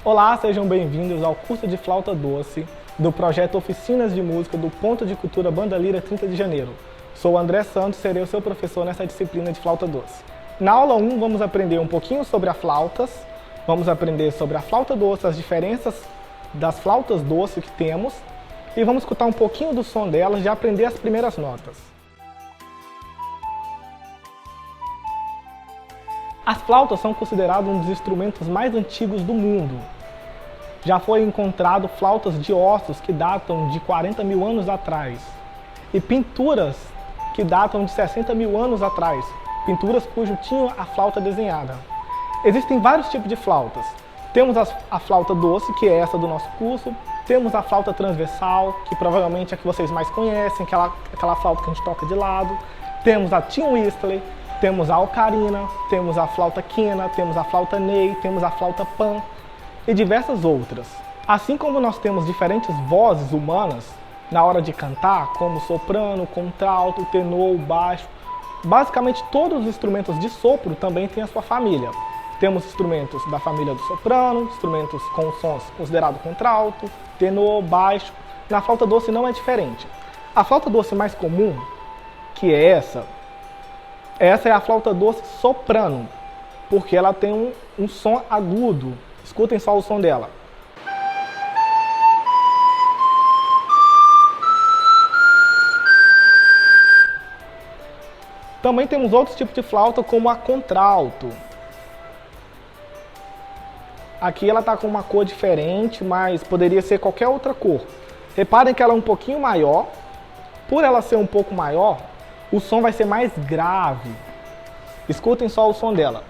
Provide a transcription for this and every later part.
Olá, sejam bem-vindos ao curso de flauta doce do projeto Oficinas de Música do Ponto de Cultura Banda Lira 30 de Janeiro. Sou o André Santos, serei o seu professor nessa disciplina de flauta doce. Na aula 1 vamos aprender um pouquinho sobre as flautas, vamos aprender sobre a flauta doce, as diferenças das flautas doces que temos e vamos escutar um pouquinho do som delas e aprender as primeiras notas. As flautas são consideradas um dos instrumentos mais antigos do mundo. Já foi encontrado flautas de ossos que datam de 40 mil anos atrás e pinturas que datam de 60 mil anos atrás, pinturas cujo tinham a flauta desenhada. Existem vários tipos de flautas. Temos a flauta doce, que é essa do nosso curso, temos a flauta transversal, que provavelmente é a que vocês mais conhecem, aquela flauta que a gente toca de lado, temos a Tin Whistle, temos a ocarina, temos a flauta quena, temos a flauta ney, temos a flauta pan e diversas outras. Assim como nós temos diferentes vozes humanas na hora de cantar, como soprano, contralto, tenor, baixo, basicamente todos os instrumentos de sopro também têm a sua família. Temos instrumentos da família do soprano, instrumentos com sons considerados contralto, tenor, baixo. Na flauta doce não é diferente. A flauta doce mais comum, que é essa é a flauta doce soprano, porque ela tem um som agudo. Escutem só o som dela. Também temos outros tipos de flauta, como a contralto. Aqui ela está com uma cor diferente, mas poderia ser qualquer outra cor. Reparem que ela é um pouquinho maior. Por ela ser um pouco maior, o som vai ser mais grave. Escutem só o som dela.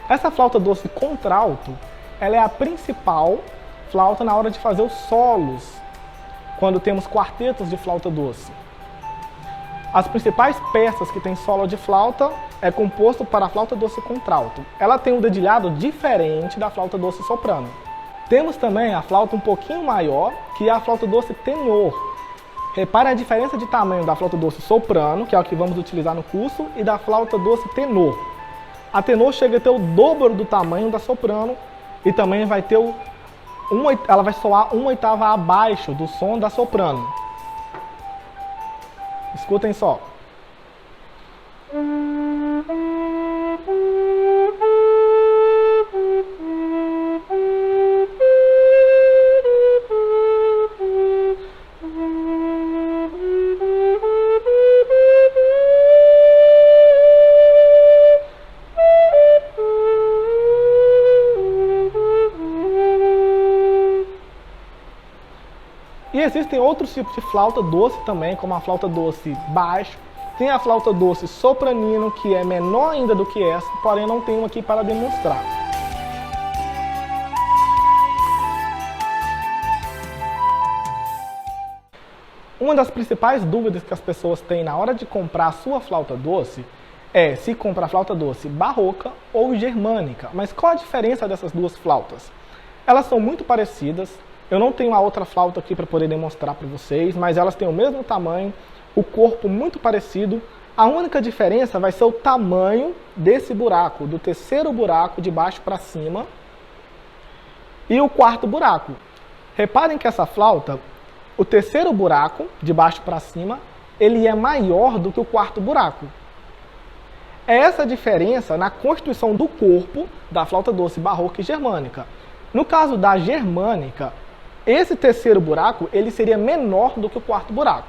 Essa flauta doce contralto, ela é a principal flauta na hora de fazer os solos, quando temos quartetos de flauta doce. As principais peças que tem solo de flauta é composto para a flauta doce contralto. Ela tem um dedilhado diferente da flauta doce soprano. Temos também a flauta um pouquinho maior, que é a flauta doce tenor. Reparem a diferença de tamanho da flauta doce soprano, que é o que vamos utilizar no curso, e da flauta doce tenor. A tenor chega a ter o dobro do tamanho da soprano e também vai ter ela vai soar uma oitava abaixo do som da soprano. Escutem só. E existem outros tipos de flauta doce também, como a flauta doce baixo. Tem a flauta doce sopranino, que é menor ainda do que essa, porém não tenho aqui para demonstrar. Uma das principais dúvidas que as pessoas têm na hora de comprar a sua flauta doce é se compra a flauta doce barroca ou germânica. Mas qual a diferença dessas duas flautas? Elas são muito parecidas. Eu não tenho a outra flauta aqui para poder demonstrar para vocês, mas elas têm o mesmo tamanho, o corpo muito parecido. A única diferença vai ser o tamanho desse buraco, do terceiro buraco de baixo para cima e o quarto buraco. Reparem que essa flauta, o terceiro buraco de baixo para cima, ele é maior do que o quarto buraco. É essa diferença na constituição do corpo da flauta doce barroca e germânica. No caso da germânica, esse terceiro buraco ele seria menor do que o quarto buraco.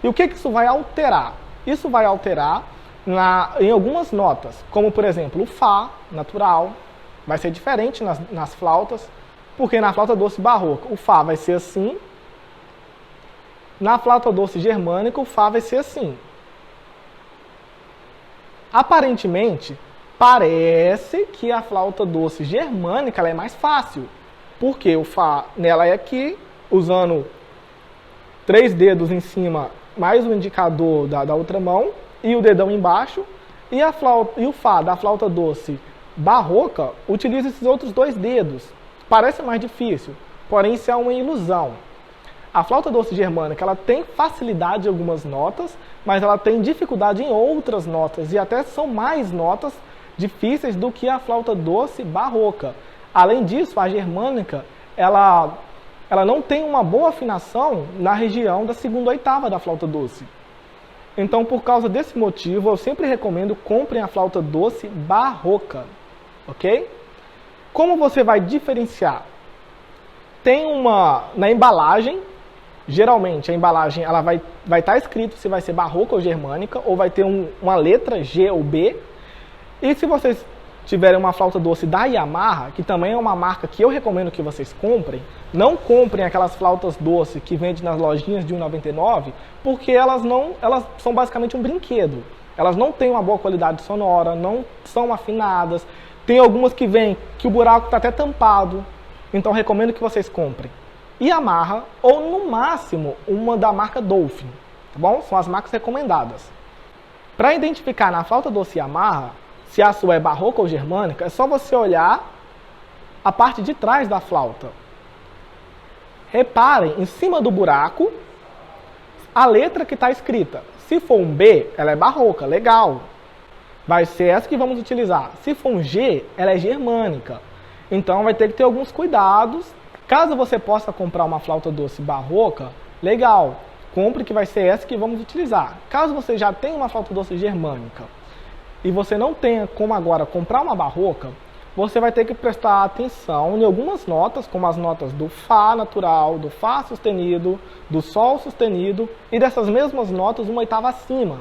E o que isso vai alterar? Isso vai alterar em algumas notas, como por exemplo o Fá natural, vai ser diferente nas flautas, porque na flauta doce barroca o Fá vai ser assim, na flauta doce germânica o Fá vai ser assim. Aparentemente, parece que a flauta doce germânica ela é mais fácil, porque o Fá nela é aqui, usando 3 dedos em cima, mais o indicador da outra mão e o dedão embaixo. E o Fá da flauta doce barroca utiliza esses outros 2 dedos. Parece mais difícil, porém isso é uma ilusão. A flauta doce germânica ela tem facilidade em algumas notas, mas ela tem dificuldade em outras notas, e até são mais notas difíceis do que a flauta doce barroca. Além disso, a germânica ela não tem uma boa afinação na região da segunda oitava da flauta doce. Então, por causa desse motivo, eu sempre recomendo comprem a flauta doce barroca, ok? Como você vai diferenciar? Tem na embalagem, geralmente a embalagem ela vai estar escrito se vai ser barroca ou germânica, ou vai ter uma letra G ou B. E se vocês tiverem uma flauta doce da Yamaha, que também é uma marca que eu recomendo que vocês comprem, não comprem aquelas flautas doces que vendem nas lojinhas de R$1,99, porque elas são basicamente um brinquedo. Elas não têm uma boa qualidade sonora, não são afinadas. Tem algumas que vêm que o buraco está até tampado. Então recomendo que vocês comprem Yamaha ou no máximo uma da marca Dolphin, tá bom? São as marcas recomendadas. Para identificar na flauta doce Yamaha se a sua é barroca ou germânica, é só você olhar a parte de trás da flauta. Reparem em cima do buraco a letra que está escrita. Se for um B, ela é barroca, legal. Vai ser essa que vamos utilizar. Se for um G, ela é germânica. Então vai ter que ter alguns cuidados. Caso você possa comprar uma flauta doce barroca, legal. Compre que vai ser essa que vamos utilizar. Caso você já tenha uma flauta doce germânica e você não tenha como agora comprar uma barroca, você vai ter que prestar atenção em algumas notas, como as notas do Fá natural, do Fá sustenido, do Sol sustenido, e dessas mesmas notas uma oitava acima.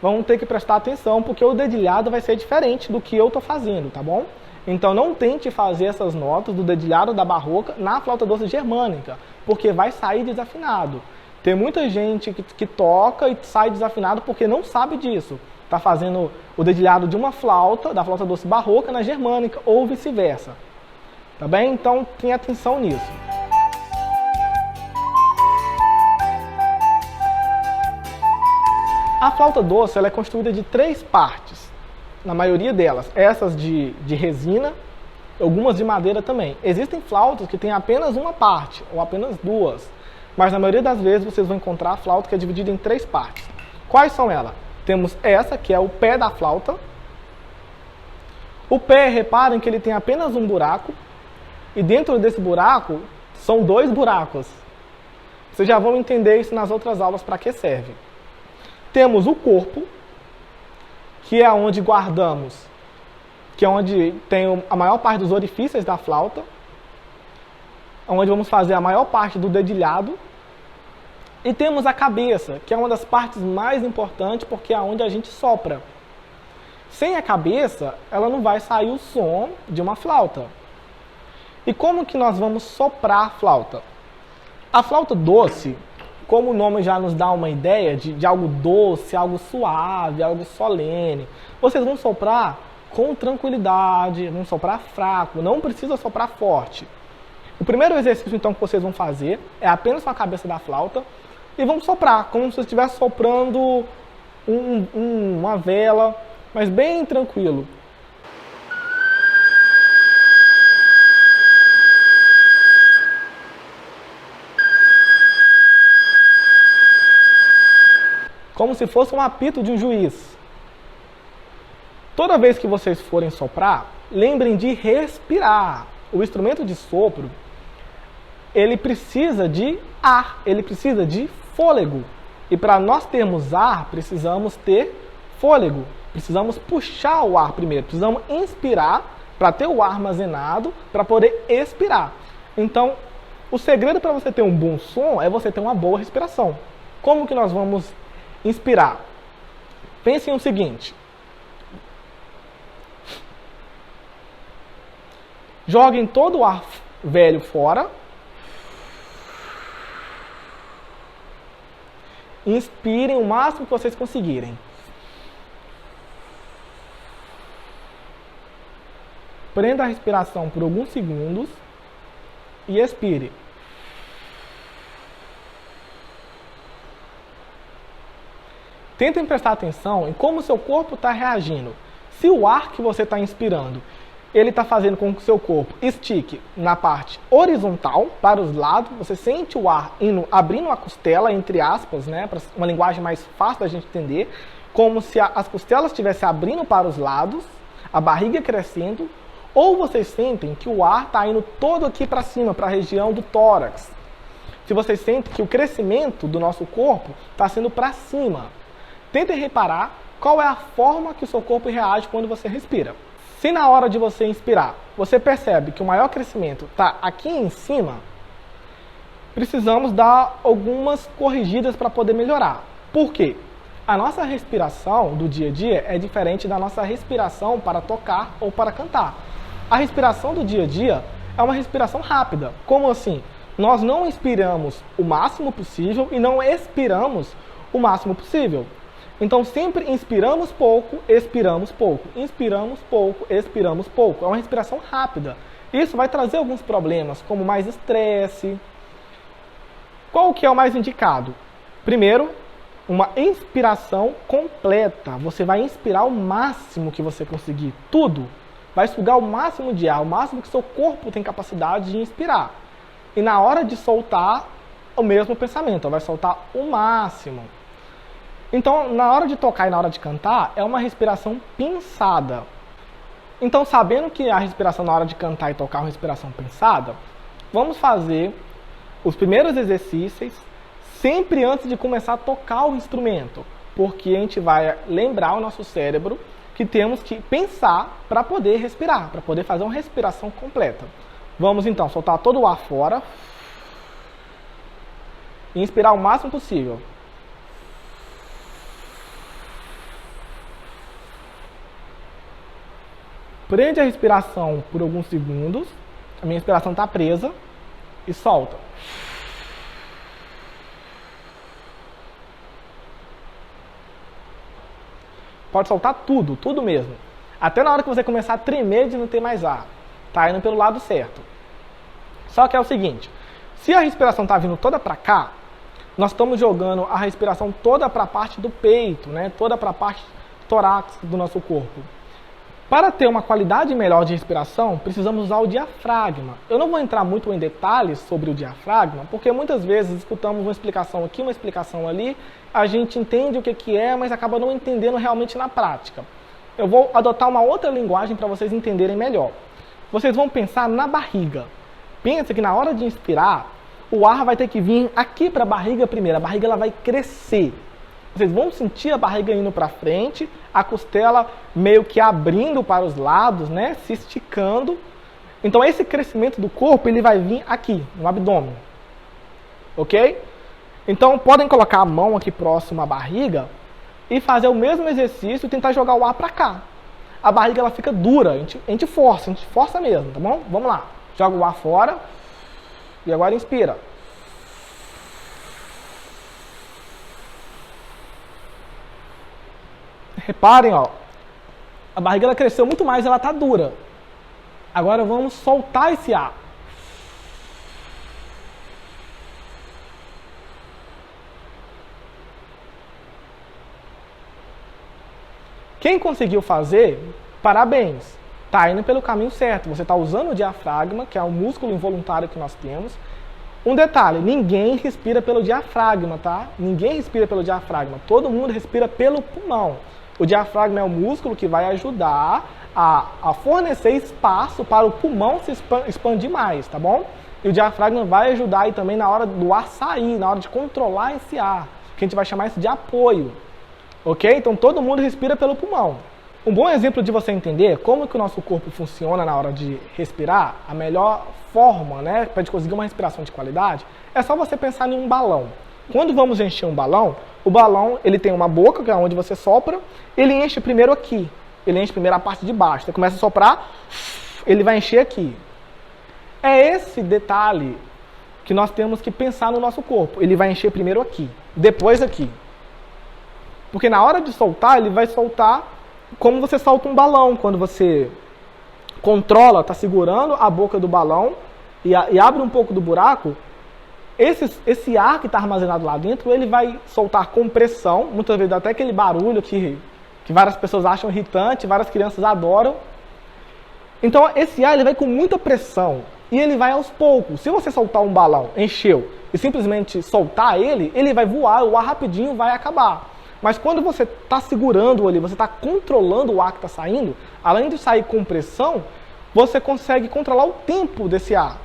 Vamos ter que prestar atenção, porque o dedilhado vai ser diferente do que eu estou fazendo, tá bom? Então não tente fazer essas notas do dedilhado da barroca na flauta doce germânica, porque vai sair desafinado. Tem muita gente que toca e sai desafinado porque não sabe disso. Está fazendo o dedilhado de uma flauta, da flauta doce barroca, na germânica, ou vice-versa. Tá bem? Então, tenha atenção nisso. A flauta doce ela é construída de 3 partes, na maioria delas. Essas de resina, algumas de madeira também. Existem flautas que têm apenas uma parte, ou apenas 2. Mas na maioria das vezes vocês vão encontrar a flauta que é dividida em 3 partes. Quais são elas? Temos essa, que é o pé da flauta. O pé, reparem que ele tem apenas um buraco. E dentro desse buraco, são 2 buracos. Vocês já vão entender isso nas outras aulas para que serve. Temos o corpo, que é onde guardamos, que é onde tem a maior parte dos orifícios da flauta. Onde vamos fazer a maior parte do dedilhado. E temos a cabeça, que é uma das partes mais importantes, porque é onde a gente sopra. Sem a cabeça, ela não vai sair o som de uma flauta. E como que nós vamos soprar a flauta? A flauta doce, como o nome já nos dá uma ideia de algo doce, algo suave, algo solene, vocês vão soprar com tranquilidade, vão soprar fraco, não precisa soprar forte. O primeiro exercício então que vocês vão fazer é apenas com a cabeça da flauta e vão soprar, como se você estivesse soprando uma vela, mas bem tranquilo. Como se fosse um apito de um juiz. Toda vez que vocês forem soprar, lembrem de respirar. O instrumento de sopro, ele precisa de ar, ele precisa de fôlego. E para nós termos ar, precisamos ter fôlego. Precisamos puxar o ar primeiro, precisamos inspirar para ter o ar armazenado, para poder expirar. Então, o segredo para você ter um bom som é você ter uma boa respiração. Como que nós vamos inspirar? Pensem o seguinte. Joguem todo o ar velho fora. Inspirem o máximo que vocês conseguirem. Prenda a respiração por alguns segundos e expire. Tentem prestar atenção em como o seu corpo está reagindo. Se o ar que você está inspirando ele está fazendo com que o seu corpo estique na parte horizontal, para os lados. Você sente o ar abrindo a costela, entre aspas, né, para uma linguagem mais fácil da gente entender, como se as costelas estivessem abrindo para os lados, a barriga crescendo, ou vocês sentem que o ar está indo todo aqui para cima, para a região do tórax. Se vocês sentem que o crescimento do nosso corpo está sendo para cima, tentem reparar qual é a forma que o seu corpo reage quando você respira. Se na hora de você inspirar, você percebe que o maior crescimento está aqui em cima, precisamos dar algumas corrigidas para poder melhorar. Por quê? A nossa respiração do dia a dia é diferente da nossa respiração para tocar ou para cantar. A respiração do dia a dia é uma respiração rápida. Como assim? Nós não inspiramos o máximo possível e não expiramos o máximo possível. Então sempre inspiramos pouco, expiramos pouco. Inspiramos pouco, expiramos pouco. É uma respiração rápida. Isso vai trazer alguns problemas, como mais estresse. Qual que é o mais indicado? Primeiro, uma inspiração completa. Você vai inspirar o máximo que você conseguir. Tudo. Vai sugar o máximo de ar, o máximo que seu corpo tem capacidade de inspirar. E na hora de soltar, o mesmo pensamento. Vai soltar o máximo. Então, na hora de tocar e na hora de cantar, é uma respiração pensada. Então, sabendo que a respiração na hora de cantar e tocar é uma respiração pensada, vamos fazer os primeiros exercícios sempre antes de começar a tocar o instrumento. Porque a gente vai lembrar o nosso cérebro que temos que pensar para poder respirar, para poder fazer uma respiração completa. Vamos então soltar todo o ar fora e inspirar o máximo possível. Prende a respiração por alguns segundos. A minha respiração está presa. E solta. Pode soltar tudo, tudo mesmo. Até na hora que você começar a tremer de não ter mais ar. Tá indo pelo lado certo. Só que é o seguinte. Se a respiração está vindo toda para cá, nós estamos jogando a respiração toda para a parte do peito, né? Toda para a parte torácica do nosso corpo. Para ter uma qualidade melhor de respiração, precisamos usar o diafragma. Eu não vou entrar muito em detalhes sobre o diafragma, porque muitas vezes escutamos uma explicação aqui, uma explicação ali, a gente entende o que é, mas acaba não entendendo realmente na prática. Eu vou adotar uma outra linguagem para vocês entenderem melhor. Vocês vão pensar na barriga. Pensa que na hora de inspirar, o ar vai ter que vir aqui para a barriga primeiro. A barriga ela vai crescer. Vocês vão sentir a barriga indo para frente, a costela meio que abrindo para os lados, né, se esticando. Então esse crescimento do corpo ele vai vir aqui, no abdômen. Ok? Então podem colocar a mão aqui próximo à barriga e fazer o mesmo exercício e tentar jogar o ar para cá. A barriga ela fica dura, a gente força mesmo, tá bom? Vamos lá. Joga o ar fora e agora inspira. Reparem, ó, a barriga ela cresceu muito mais, ela está dura. Agora vamos soltar esse ar. Quem conseguiu fazer, parabéns. Está indo pelo caminho certo. Você está usando o diafragma, que é o músculo involuntário que nós temos. Um detalhe, ninguém respira pelo diafragma, tá? Ninguém respira pelo diafragma. Todo mundo respira pelo pulmão. O diafragma é o músculo que vai ajudar a fornecer espaço para o pulmão se expandir mais, tá bom? E o diafragma vai ajudar aí também na hora do ar sair, na hora de controlar esse ar, que a gente vai chamar isso de apoio, ok? Então todo mundo respira pelo pulmão. Um bom exemplo de você entender como que o nosso corpo funciona na hora de respirar, a melhor forma, né, para a gente conseguir uma respiração de qualidade, é só você pensar em um balão. Quando vamos encher um balão, o balão ele tem uma boca, que é onde você sopra, ele enche primeiro aqui, ele enche primeiro a parte de baixo, você começa a soprar, ele vai encher aqui. É esse detalhe que nós temos que pensar no nosso corpo, ele vai encher primeiro aqui, depois aqui. Porque na hora de soltar, ele vai soltar como você solta um balão, quando você controla, está segurando a boca do balão e abre um pouco do buraco. Esse ar que está armazenado lá dentro, ele vai soltar compressão, muitas vezes até aquele barulho que várias pessoas acham irritante, várias crianças adoram. Então esse ar ele vai com muita pressão e ele vai aos poucos. Se você soltar um balão, encheu, e simplesmente soltar ele, ele vai voar, o ar rapidinho vai acabar. Mas quando você está segurando ali, você está controlando o ar que está saindo, além de sair com pressão, você consegue controlar o tempo desse ar.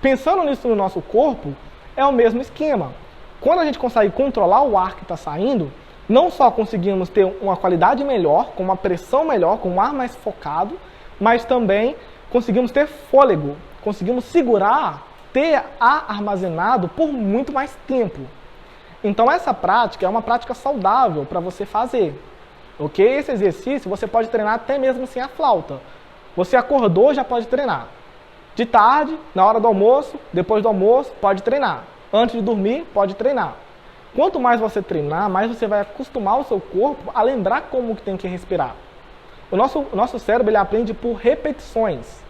Pensando nisso no nosso corpo, é o mesmo esquema. Quando a gente consegue controlar o ar que está saindo, não só conseguimos ter uma qualidade melhor, com uma pressão melhor, com um ar mais focado, mas também conseguimos ter fôlego, conseguimos segurar, ter ar armazenado por muito mais tempo. Então essa prática é uma prática saudável para você fazer. Ok? Esse exercício você pode treinar até mesmo sem a flauta. Você acordou, já pode treinar. De tarde, na hora do almoço, depois do almoço, pode treinar. Antes de dormir, pode treinar. Quanto mais você treinar, mais você vai acostumar o seu corpo a lembrar como que tem que respirar. O nosso cérebro ele aprende por repetições.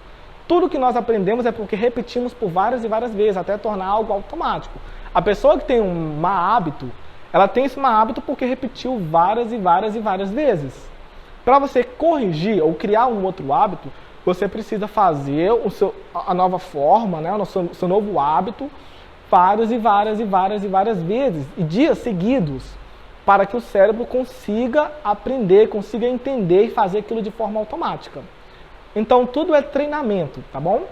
Tudo que nós aprendemos é porque repetimos por várias e várias vezes, até tornar algo automático. A pessoa que tem um má hábito, ela tem esse má hábito porque repetiu várias e várias e várias vezes. Para você corrigir ou criar um outro hábito, você precisa fazer a nova forma, né, o seu novo hábito, várias e várias e várias e várias vezes, e dias seguidos, para que o cérebro consiga aprender, consiga entender e fazer aquilo de forma automática. Então tudo é treinamento, tá bom?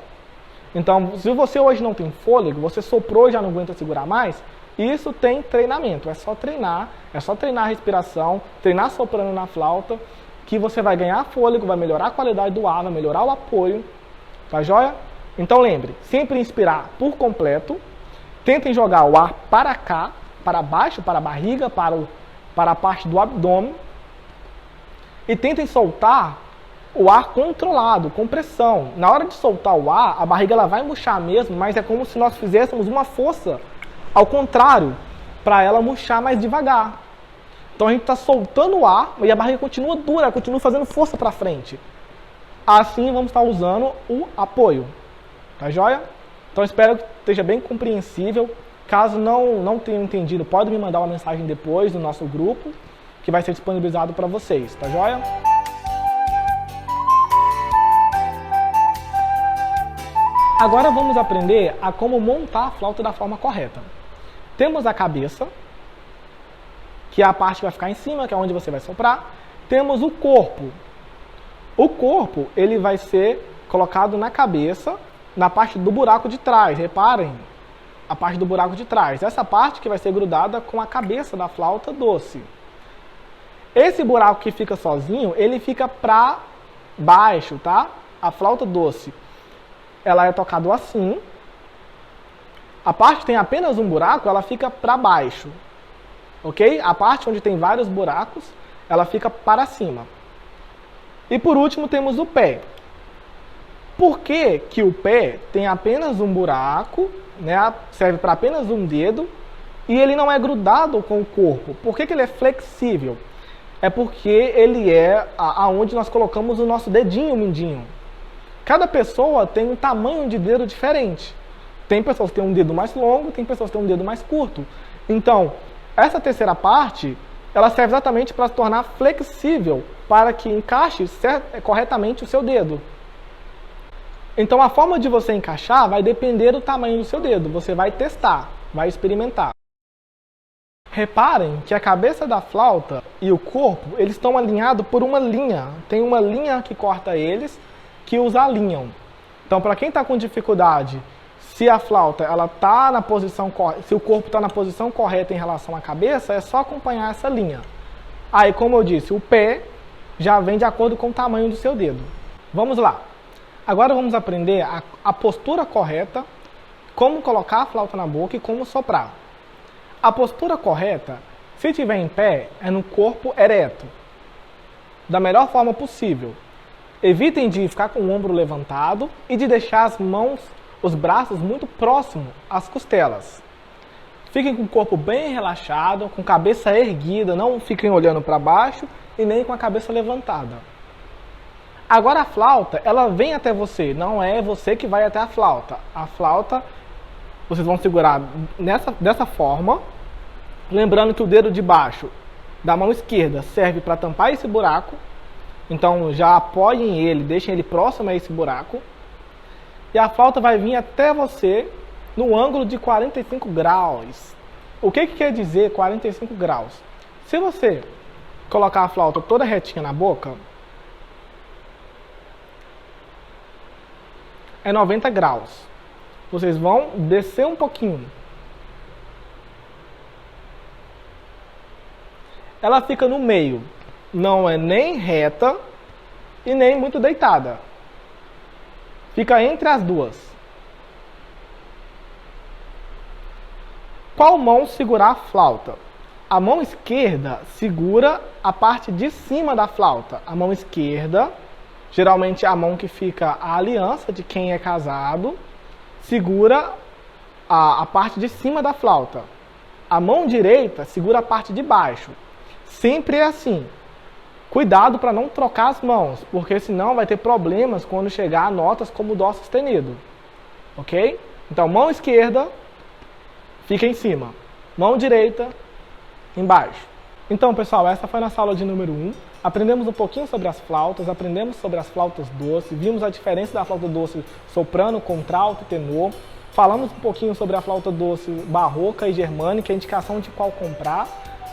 Então, se você hoje não tem fôlego, você soprou e já não aguenta segurar mais, isso tem treinamento. É só treinar a respiração, treinar soprando na flauta, que você vai ganhar fôlego, vai melhorar a qualidade do ar, vai melhorar o apoio, tá joia? Então lembre, sempre inspirar por completo, tentem jogar o ar para cá, para baixo, para a barriga, para a parte do abdômen, e tentem soltar o ar controlado, com pressão. Na hora de soltar o ar, a barriga ela vai murchar mesmo, mas é como se nós fizéssemos uma força ao contrário, para ela murchar mais devagar. Então a gente está soltando o ar e a barriga continua dura, continua fazendo força para frente. Assim vamos estar usando o apoio. Tá joia? Então espero que esteja bem compreensível. Caso não tenha entendido, pode me mandar uma mensagem depois no nosso grupo, que vai ser disponibilizado para vocês. Tá joia? Agora vamos aprender a como montar a flauta da forma correta. Temos a cabeça, que é a parte que vai ficar em cima, que é onde você vai soprar. Temos o corpo. O corpo ele vai ser colocado na cabeça, na parte do buraco de trás. Reparem, a parte do buraco de trás. Essa parte que vai ser grudada com a cabeça da flauta doce. Esse buraco que fica sozinho, ele fica para baixo, tá? A flauta doce, ela é tocada assim. A parte que tem apenas um buraco, ela fica para baixo. Ok? A parte onde tem vários buracos, ela fica para cima. E por último temos o pé. Por que que o pé tem apenas um buraco, né? Serve para apenas um dedo, e ele não é grudado com o corpo? Por que que ele é flexível? É porque ele é aonde nós colocamos o nosso dedinho mindinho. Cada pessoa tem um tamanho de dedo diferente. Tem pessoas que têm um dedo mais longo, tem pessoas que têm um dedo mais curto. Então, essa terceira parte, ela serve exatamente para se tornar flexível, para que encaixe corretamente o seu dedo. Então, a forma de você encaixar vai depender do tamanho do seu dedo. Você vai testar, vai experimentar. Reparem que a cabeça da flauta e o corpo, eles estão alinhados por uma linha. Tem uma linha que corta eles, que os alinham. Então, para quem está com dificuldade, se a flauta ela tá na posição, se o corpo está na posição correta em relação à cabeça, é só acompanhar essa linha. Aí, como eu disse, o pé já vem de acordo com o tamanho do seu dedo. Vamos lá. Agora vamos aprender a postura correta, como colocar a flauta na boca e como soprar. A postura correta, se estiver em pé, é no corpo ereto, da melhor forma possível. Evitem de ficar com o ombro levantado e de deixar as mãos, os braços muito próximos às costelas. Fiquem com o corpo bem relaxado, com a cabeça erguida, não fiquem olhando para baixo e nem com a cabeça levantada. Agora a flauta, ela vem até você, não é você que vai até a flauta. A flauta, vocês vão segurar dessa forma, lembrando que o dedo de baixo da mão esquerda serve para tampar esse buraco Então já apoiem ele, deixem ele próximo a esse buraco. E a flauta vai vir até você no ângulo de 45 graus. O que quer dizer 45 graus? Se você colocar a flauta toda retinha na boca, é 90 graus. Vocês vão descer um pouquinho. Ela fica no meio. Não é nem reta e nem muito deitada. Fica entre as duas. Qual mão segurar a flauta? A mão esquerda segura a parte de cima da flauta. A mão esquerda, geralmente é a mão que fica a aliança de quem é casado, segura a parte de cima da flauta. A mão direita segura a parte de baixo. Sempre é assim. Cuidado para não trocar as mãos, porque senão vai ter problemas quando chegar a notas como o dó sustenido. Ok? Então, mão esquerda fica em cima. Mão direita embaixo. Então, pessoal, essa foi a nossa aula de número 1. Aprendemos um pouquinho sobre as flautas, aprendemos sobre as flautas doces, vimos a diferença da flauta doce soprano, contralto e tenor. Falamos um pouquinho sobre a flauta doce barroca e germânica, a indicação de qual comprar.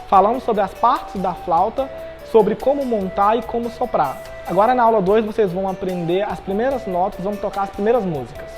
Falamos sobre as partes da flauta, sobre como montar e como soprar. Agora na aula 2 vocês vão aprender as primeiras notas, vão tocar as primeiras músicas.